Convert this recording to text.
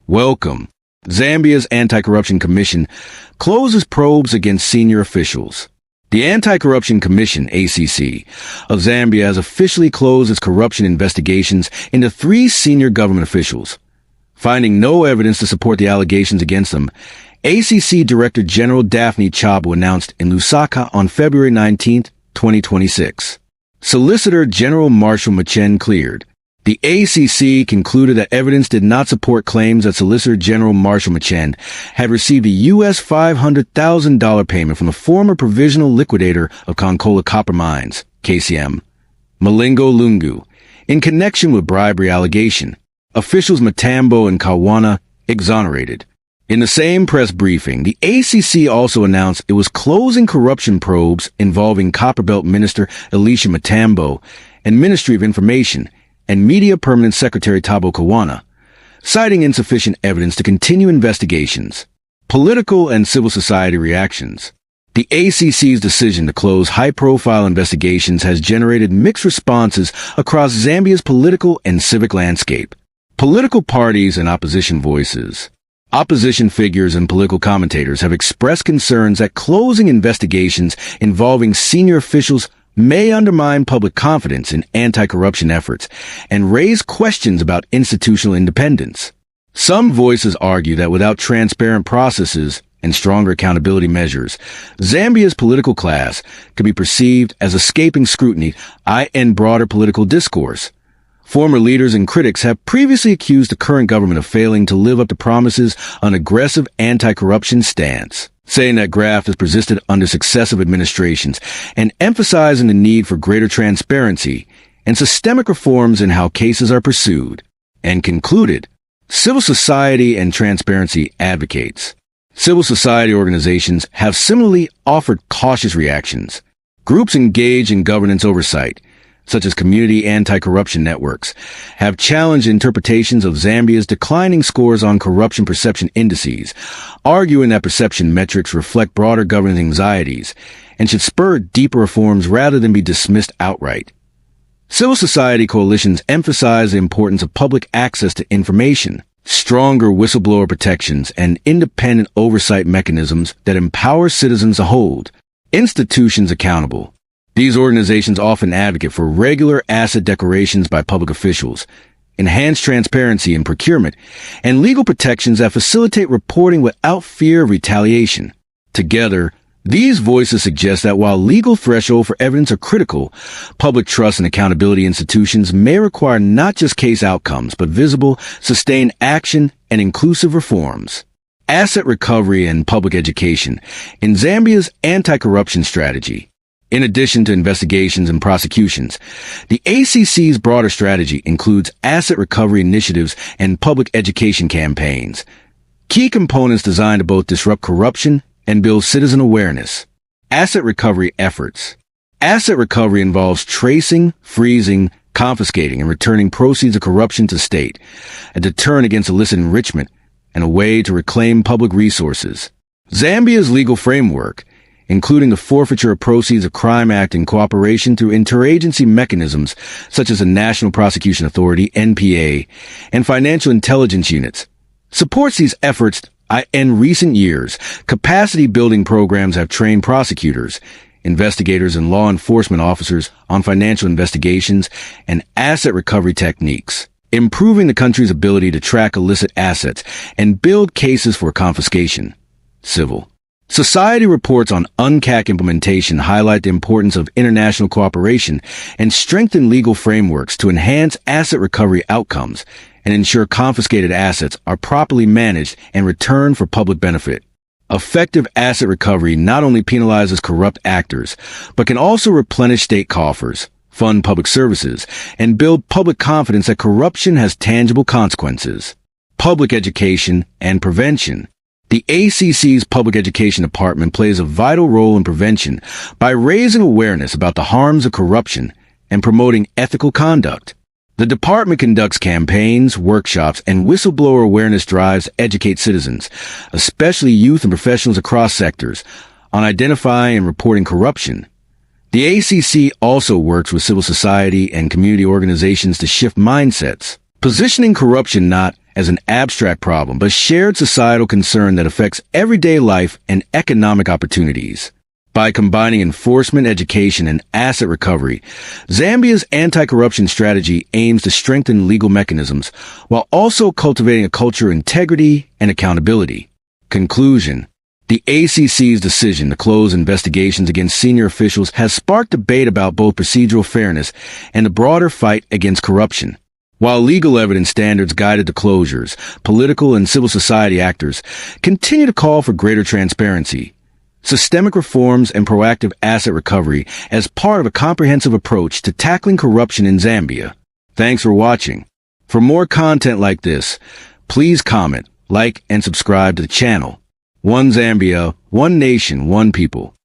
Welcome. Zambia's Anti-Corruption Commission closes probes against senior officials. The Anti-Corruption Commission, ACC, of Zambia has officially closed its corruption investigations into 3 senior government officials. Finding no evidence to support the allegations against them, ACC Director General Daphne Thabo announced in Lusaka on February 19, 2026. Solicitor General Marshall Machen cleared. The ACC concluded that evidence did not support claims that Solicitor General Marshall Machen had received a U.S. $500,000 payment from the former provisional liquidator of Konkola Copper Mines, KCM, Malingo Lungu, in connection with bribery allegation. Officials Matambo and Kawana exonerated. In the same press briefing, the ACC also announced it was closing corruption probes involving Copperbelt Minister Elisha Matambo and Ministry of Information and Media Permanent Secretary Thabo Kawana, citing insufficient evidence to continue investigations. Political and civil society reactions. The ACC's decision to close high-profile investigations has generated mixed responses across Zambia's political and civic landscape. Political parties and opposition voices. Opposition figures and political commentators have expressed concerns that closing investigations involving senior officials may undermine public confidence in anti-corruption efforts and raise questions about institutional independence. Some voices argue that without transparent processes and stronger accountability measures, Zambia's political class could be perceived as escaping scrutiny in broader political discourse. Former leaders and critics have previously accused the current government of failing to live up to promises on aggressive anti-corruption stance, saying that graft has persisted under successive administrations and emphasizing the need for greater transparency and systemic reforms in how cases are pursued, and concluded, civil society and transparency advocates. Civil society organizations have similarly offered cautious reactions. Groups engaged in governance oversight, such as community anti-corruption networks, have challenged interpretations of Zambia's declining scores on corruption perception indices, arguing that perception metrics reflect broader governance anxieties and should spur deeper reforms rather than be dismissed outright. Civil society coalitions emphasize the importance of public access to information, stronger whistleblower protections, and independent oversight mechanisms that empower citizens to hold institutions accountable. These organizations often advocate for regular asset declarations by public officials, enhanced transparency in procurement, and legal protections that facilitate reporting without fear of retaliation. Together, these voices suggest that while legal thresholds for evidence are critical, public trust and accountability institutions may require not just case outcomes, but visible, sustained action and inclusive reforms. Asset recovery and public education in Zambia's anti-corruption strategy. In addition to investigations and prosecutions, the ACC's broader strategy includes asset recovery initiatives and public education campaigns, key components designed to both disrupt corruption and build citizen awareness. Asset recovery efforts. Asset recovery involves tracing, freezing, confiscating, and returning proceeds of corruption to state, a deterrent against illicit enrichment, and a way to reclaim public resources. Zambia's legal framework, including the Forfeiture of Proceeds of Crime Act in cooperation through interagency mechanisms such as the National Prosecution Authority, NPA, and financial intelligence units, supports these efforts. In recent years, capacity-building programs have trained prosecutors, investigators, and law enforcement officers on financial investigations and asset recovery techniques, improving the country's ability to track illicit assets and build cases for confiscation. Civil society reports on UNCAC implementation highlight the importance of international cooperation and strengthen legal frameworks to enhance asset recovery outcomes and ensure confiscated assets are properly managed and returned for public benefit. Effective asset recovery not only penalizes corrupt actors, but can also replenish state coffers, fund public services, and build public confidence that corruption has tangible consequences. Public education and prevention. The ACC's Public Education Department plays a vital role in prevention by raising awareness about the harms of corruption and promoting ethical conduct. The department conducts campaigns, workshops, and whistleblower awareness drives to educate citizens, especially youth and professionals across sectors, on identifying and reporting corruption. The ACC also works with civil society and community organizations to shift mindsets, positioning corruption not as an abstract problem, but shared societal concern that affects everyday life and economic opportunities. By combining enforcement, education, and asset recovery, Zambia's anti-corruption strategy aims to strengthen legal mechanisms while also cultivating a culture of integrity and accountability. Conclusion. The ACC's decision to close investigations against senior officials has sparked debate about both procedural fairness and the broader fight against corruption. While legal evidence standards guided the closures, political and civil society actors continue to call for greater transparency, systemic reforms, and proactive asset recovery as part of a comprehensive approach to tackling corruption in Zambia. Thanks for watching. For more content like this, please comment, like, and subscribe to the channel. One Zambia, one nation, one people.